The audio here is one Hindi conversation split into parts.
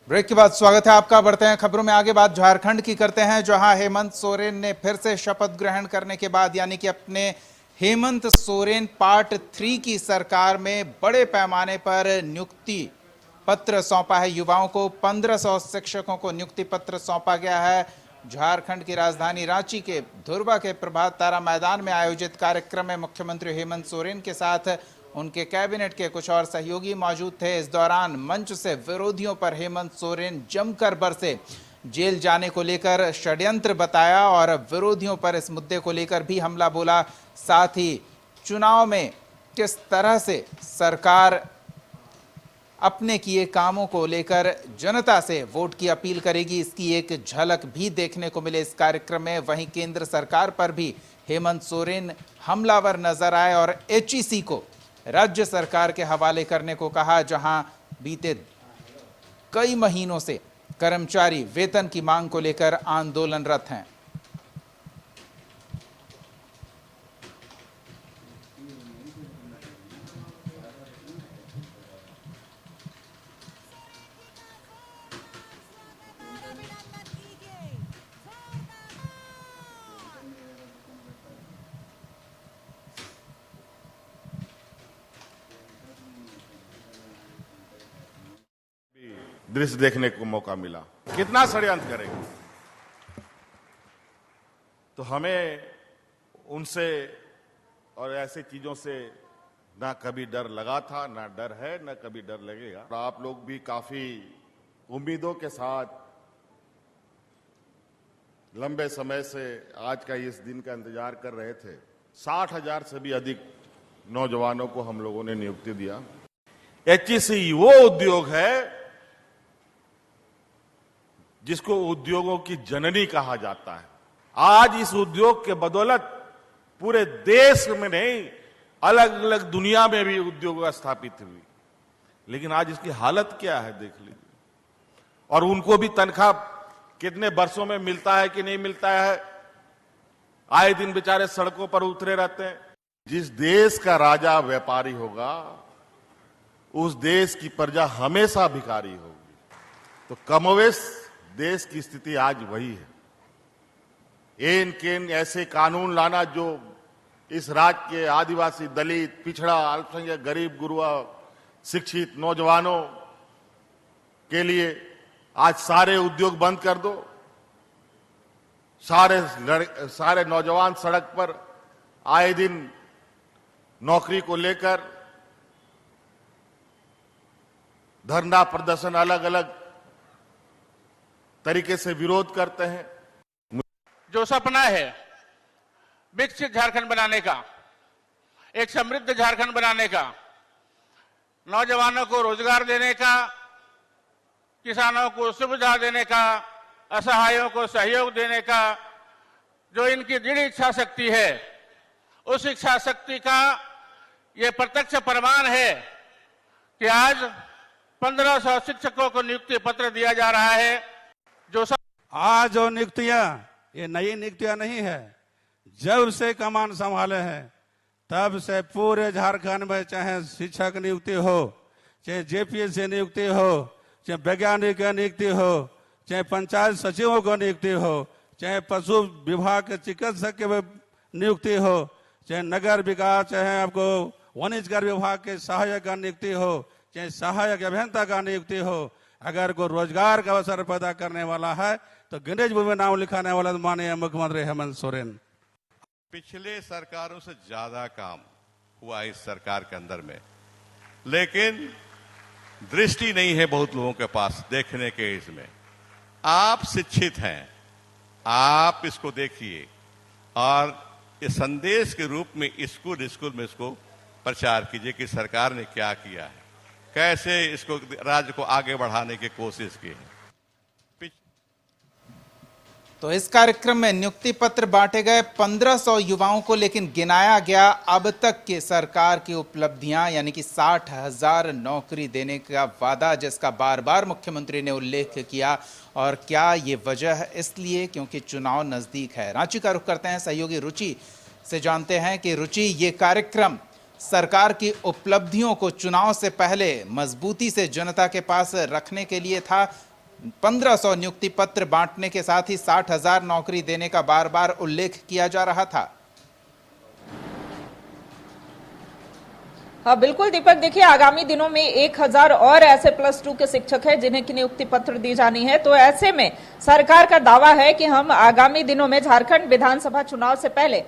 ब्रेक के बाद स्वागत है आपका। बढ़ते हैं खबरों में आगे। बात झारखंड की करते हैं, जहां हेमंत सोरेन ने फिर से शपथ ग्रहण करने के बाद यानी कि अपने हेमंत सोरेन पार्ट 3 की सरकार में बड़े पैमाने पर नियुक्ति पत्र सौंपा है। युवाओं को 1500 शिक्षकों को नियुक्ति पत्र सौंपा गया है। झारखंड की राजधानी रांची के धुर्वा के प्रभात तारा मैदान में आयोजित कार्यक्रम में मुख्यमंत्री हेमंत सोरेन के साथ उनके कैबिनेट के कुछ और सहयोगी मौजूद थे। इस दौरान मंच से विरोधियों पर हेमंत सोरेन जमकर बरसे। जेल जाने को लेकर षड्यंत्र बताया और विरोधियों पर इस मुद्दे को लेकर भी हमला बोला। साथ ही चुनाव में किस तरह से सरकार अपने किए कामों को लेकर जनता से वोट की अपील करेगी, इसकी एक झलक भी देखने को मिले इस कार्यक्रम में। वहीं केंद्र सरकार पर भी हेमंत सोरेन हमलावर नजर आए और एचईसी को राज्य सरकार के हवाले करने को कहा, जहां बीते कई महीनों से कर्मचारी वेतन की मांग को लेकर आंदोलनरत हैं। दृश्य देखने को मौका मिला। कितना षड्यंत्र करेंगे, तो हमें उनसे और ऐसे चीजों से ना कभी डर लगा था, ना डर है, ना कभी डर लगेगा। और आप लोग भी काफी उम्मीदों के साथ लंबे समय से आज का इस दिन का इंतजार कर रहे थे। 60,000 से भी अधिक नौजवानों को हम लोगों ने नियुक्ति दिया। एचईसी वो उद्योग है जिसको उद्योगों की जननी कहा जाता है। आज इस उद्योग के बदौलत पूरे देश में नहीं, अलग अलग दुनिया में भी उद्योग स्थापित हुई। लेकिन आज इसकी हालत क्या है देख लीजिए। और उनको भी तनख्वाह कितने वर्षों में मिलता है कि नहीं मिलता है, आए दिन बेचारे सड़कों पर उतरे रहते हैं। जिस देश का राजा व्यापारी होगा, उस देश की प्रजा हमेशा भिखारी होगी। तो कमोवेश देश की स्थिति आज वही है। एन केन ऐसे कानून लाना जो इस राज्य के आदिवासी, दलित, पिछड़ा, अल्पसंख्यक, गरीब, गुरुआ, शिक्षित नौजवानों के लिए आज सारे उद्योग बंद कर दो। सारे नौजवान सड़क पर आए दिन नौकरी को लेकर धरना प्रदर्शन, अलग अलग तरीके से विरोध करते हैं। जो सपना है विकसित झारखंड बनाने का, एक समृद्ध झारखंड बनाने का, नौजवानों को रोजगार देने का, किसानों को सुविधा देने का, असहायों को सहयोग देने का, जो इनकी दृढ़ इच्छा शक्ति है, उस इच्छा शक्ति का ये प्रत्यक्ष प्रमाण है कि आज 1500 शिक्षकों को नियुक्ति पत्र दिया जा रहा है। आज जो नियुक्तियां, ये नई नियुक्तियां नहीं है। जब से कमान संभाले हैं तब से पूरे झारखंड में चाहे शिक्षक नियुक्ति हो, चाहे जेपीएससी नियुक्ति हो, चाहे वैज्ञानिक की नियुक्ति हो, चाहे पंचायत सचिवों को नियुक्ति हो, चाहे पशु विभाग के चिकित्सक की नियुक्ति हो, चाहे नगर विकास, चाहे आपको वाणिज्य विभाग के सहायक का नियुक्ति हो, चाहे सहायक अभियंता का नियुक्ति हो, अगर कोई रोजगार का अवसर पैदा करने वाला है तो गिनेज बुक में नाम लिखाने वाला माननीय मुख्यमंत्री हेमंत सोरेन। पिछले सरकारों से ज्यादा काम हुआ इस सरकार के अंदर में, लेकिन दृष्टि नहीं है बहुत लोगों के पास देखने के। इसमें आप शिक्षित हैं, आप इसको देखिए और इस संदेश के रूप में स्कूल में इसको प्रचार कीजिए कि सरकार ने क्या किया है, कैसे इसको राज्य को आगे बढ़ाने की कोशिश की है। तो इस कार्यक्रम में नियुक्ति पत्र बांटे गए 1500 युवाओं को, लेकिन गिनाया गया अब तक की सरकार की उपलब्धियां, यानी कि 60,000 नौकरी देने का वादा, जिसका बार बार मुख्यमंत्री ने उल्लेख किया। और क्या ये वजह है? इसलिए क्योंकि चुनाव नजदीक है। रांची का रुख करते हैं, सहयोगी रुचि से जानते हैं कि रुचि, ये कार्यक्रम सरकार की उपलब्धियों को चुनाव से पहले मजबूती से जनता के पास रखने के लिए था। 1500 नियुक्ति पत्र बांटने के साथ ही 60,000 नौकरी देने का बार बार उल्लेख किया जा रहा था। हाँ बिल्कुल दीपक, देखिए आगामी दिनों में 1000 और ऐसे +2 के शिक्षक हैं जिन्हें की नियुक्ति पत्र दी जानी है। तो ऐसे में सरकार का दावा है कि हम आगामी दिनों में झारखंड विधानसभा चुनाव से पहले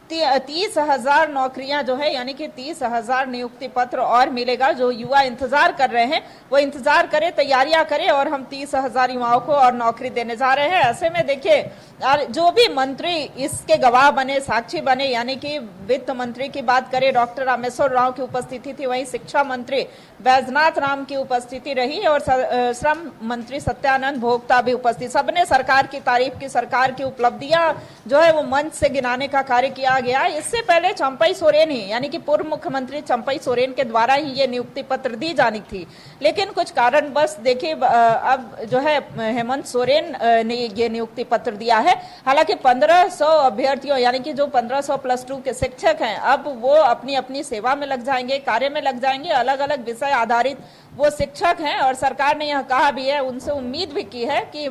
30,000 नौकरियां जो है यानी कि 30,000 नियुक्ति पत्र और मिलेगा। जो युवा इंतजार कर रहे हैं वो इंतजार करें, तैयारियां करें और हम 30,000 युवाओं को और नौकरी देने जा रहे हैं। ऐसे में देखिए जो भी मंत्री इसके गवाह बने, साक्षी बने, यानी कि वित्त मंत्री की बात करें डॉक्टर रामेश्वर राव की उपस्थिति थी, वहीं शिक्षा मंत्री बैजनाथ राम की उपस्थिति रही और श्रम मंत्री सत्यानंद भोक्ता भी उपस्थित। सबने सरकार की तारीफ की, सरकार की उपलब्धियां जो है वो मंच से गिनाने का कार्य किया गया। इससे पहले चंपई सोरेन ही यानी कि पूर्व मुख्यमंत्री चंपई सोरेन के द्वारा ही ये नियुक्ति पत्र दी जानी थी, लेकिन कुछ कारणवश देखिए अब जो है हेमंत सोरेन ने ये नियुक्ति पत्र दिया है। हालांकि 1500 अभ्यर्थियों यानी कि जो 1500 +2 के शिक्षक हैं अब वो अपनी अपनी सेवा में लग जाएंगे, कार्य में लग जाएंगे। अलग अलग विषय आधारित वो शिक्षक हैं और सरकार ने यह कहा भी है, उनसे उम्मीद भी की है कि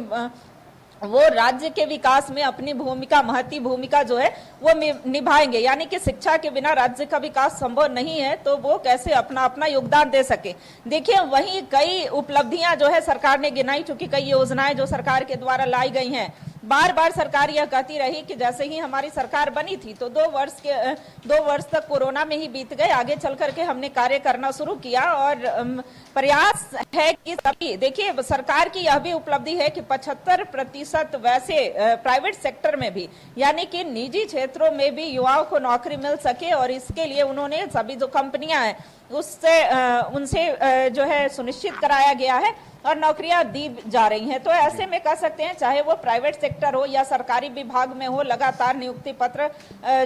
वो राज्य के विकास में अपनी भूमिका, महती भूमिका जो है वो निभाएंगे। यानी कि शिक्षा के बिना राज्य का विकास संभव नहीं है, तो वो कैसे अपना अपना योगदान दे सके। देखिए वहीं कई उपलब्धियां जो है सरकार ने गिनाई, चूंकि कई योजनाएं जो सरकार के द्वारा लाई गई हैं। बार बार सरकार यह कहती रही कि जैसे ही हमारी सरकार बनी थी तो 2 वर्ष तक कोरोना में ही बीत गए, आगे चल करके हमने कार्य करना शुरू किया और प्रयास है कि सभी, देखिए सरकार की यह भी उपलब्धि है कि 75% वैसे प्राइवेट सेक्टर में भी यानी कि निजी क्षेत्रों में भी युवाओं को नौकरी मिल सके और इसके लिए उन्होंने सभी जो कंपनियां हैं उनसे जो है सुनिश्चित कराया गया है और नौकरियां दी जा रही हैं। तो ऐसे में कह सकते हैं चाहे वो प्राइवेट सेक्टर हो या सरकारी विभाग में हो, लगातार नियुक्ति पत्र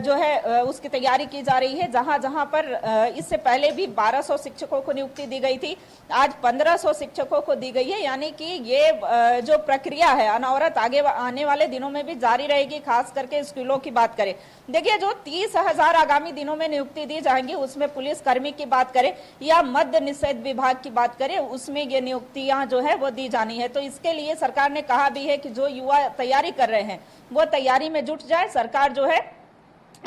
जो है उसकी तैयारी की जा रही है। जहां जहां पर इससे पहले भी 1200 शिक्षकों को नियुक्ति दी गई थी, आज 1500 शिक्षकों को दी गई है। यानी कि ये जो प्रक्रिया है अनवरत आगे आने वाले दिनों में भी जारी रहेगी। खास करके स्कूलों की बात करें, देखिए जो 30,000 आगामी दिनों में नियुक्ति दी जाएंगी उसमें पुलिस कर्मी की बात करें या मद्य निषेध विभाग की बात करें, उसमें ये नियुक्तियां जो है वो दी जानी है। तो इसके लिए सरकार ने कहा भी है कि जो युवा तैयारी कर रहे हैं वो तैयारी में जुट जाए। सरकार जो है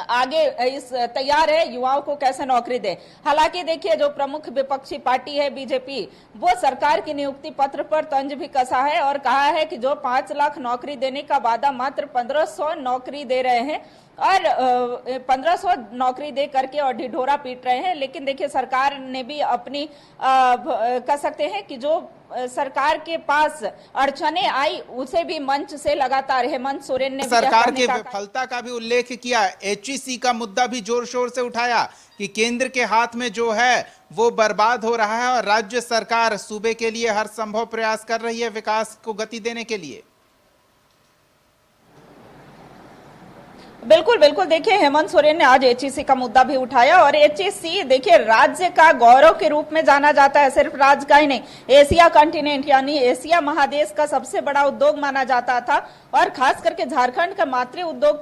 आगे इस तैयार है युवाओं को कैसे नौकरी दे। हालांकि देखिए जो प्रमुख विपक्षी पार्टी है बीजेपी, वो सरकार की नियुक्ति पत्र पर तंज भी कसा है और कहा है कि जो 5 लाख नौकरी देने का वादा मात्र 1500 नौकरी दे रहे हैं और 1500 नौकरी दे करके और ढिढोरा पीट रहे हैं। लेकिन देखिए सरकार ने भी अपनी कह सकते हैं कि जो सरकार के पास अड़चने आई उसे भी मंच से लगातार हेमंत सोरेन ने सरकार की विफलता का भी उल्लेख किया। HEC का मुद्दा भी जोर शोर से उठाया कि केंद्र के हाथ में जो है वो बर्बाद हो रहा है और राज्य सरकार सूबे के लिए हर संभव प्रयास कर रही है विकास को गति देने के लिए। बिल्कुल बिल्कुल, देखिए हेमंत सोरेन ने आज HEC का मुद्दा भी उठाया और HEC देखिए राज्य का गौरव के रूप में जाना जाता है। सिर्फ राज्य का ही नहीं, एशिया कॉन्टिनेंट यानी एशिया महादेश का सबसे बड़ा उद्योग माना जाता था और खास करके झारखंड का मातृ उद्योग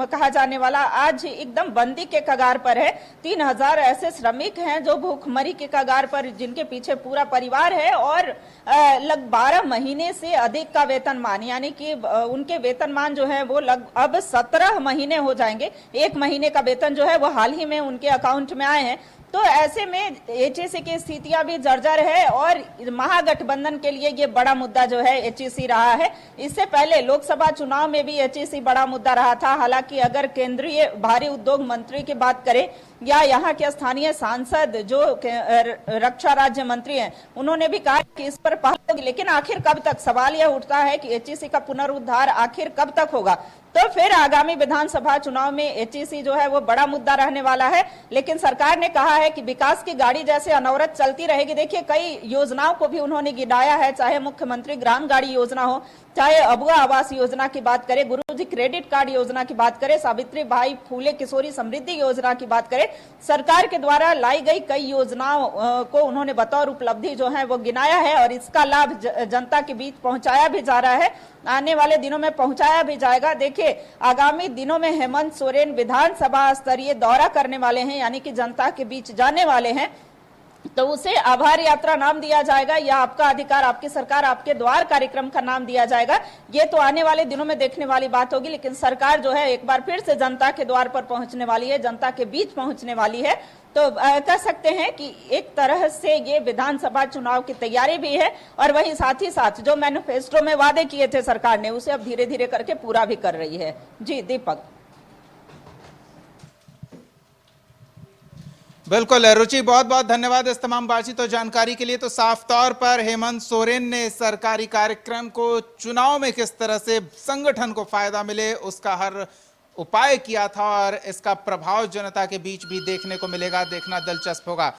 कहा जाने वाला आज एकदम बंदी के कगार पर है। 3000 ऐसे श्रमिक हैं जो भूखमरी के कगार पर, जिनके पीछे पूरा परिवार है और लगभग 12 महीने से अधिक का वेतनमान, यानी कि उनके वेतनमान जो है वो अब 17 महीने हो जाएंगे। 1 महीने का वेतन जो है वो हाल ही में उनके अकाउंट में आए हैं। तो ऐसे में HEC की स्थितियां भी जर्जर है और महागठबंधन के लिए ये बड़ा मुद्दा जो है HEC रहा है। इससे पहले लोकसभा चुनाव में भी HEC बड़ा मुद्दा रहा था। हालांकि अगर केंद्रीय भारी उद्योग मंत्री की बात करें या यहाँ के स्थानीय सांसद जो रक्षा राज्य मंत्री हैं, उन्होंने भी कहा कि इस पर पहल होगी, लेकिन आखिर कब तक, सवाल यह उठता है कि HEC का पुनरुद्धार आखिर कब तक होगा। तो फिर आगामी विधानसभा चुनाव में HEC जो है वो बड़ा मुद्दा रहने वाला है। लेकिन सरकार ने कहा है कि विकास की गाड़ी जैसे अनवरत चलती रहेगी। देखिए कई योजनाओं को भी उन्होंने गिनाया है, चाहे मुख्यमंत्री ग्राम गाड़ी योजना हो, चाहे अबुआ आवास योजना की बात करें, गुरुजी क्रेडिट कार्ड योजना की बात करें, सावित्री बाई फूले किशोरी समृद्धि योजना की बात करें, सरकार के द्वारा लाई गई कई योजनाओं को उन्होंने बतौर उपलब्धि जो है वो गिनाया है और इसका लाभ जनता के बीच पहुंचाया भी जा रहा है, आने वाले दिनों में पहुंचाया भी जाएगा। देखिए आगामी दिनों में हेमंत सोरेन विधानसभा स्तरीय दौरा करने वाले हैं, यानी कि जनता के बीच जाने वाले हैं तो उसे आभार यात्रा नाम दिया जाएगा या आपका अधिकार आपकी सरकार आपके द्वार कार्यक्रम का नाम दिया जाएगा, ये तो आने वाले दिनों में देखने वाली बात होगी। लेकिन सरकार जो है एक बार फिर से जनता के द्वार पर पहुंचने वाली है, जनता के बीच पहुंचने वाली है। तो कह सकते हैं कि एक तरह से ये विधानसभा चुनाव की तैयारी भी है और वहीं साथ ही साथ जो मैनिफेस्टो में वादे किए थे सरकार ने उसे अब धीरे धीरे करके पूरा भी कर रही है। जी दीपक। बिल्कुल रुचि, बहुत बहुत धन्यवाद इस तमाम बातचीत और जानकारी के लिए। तो साफ तौर पर हेमंत सोरेन ने सरकारी कार्यक्रम को चुनाव में किस तरह से संगठन को फायदा मिले उसका हर उपाय किया था और इसका प्रभाव जनता के बीच भी देखने को मिलेगा, देखना दिलचस्प होगा।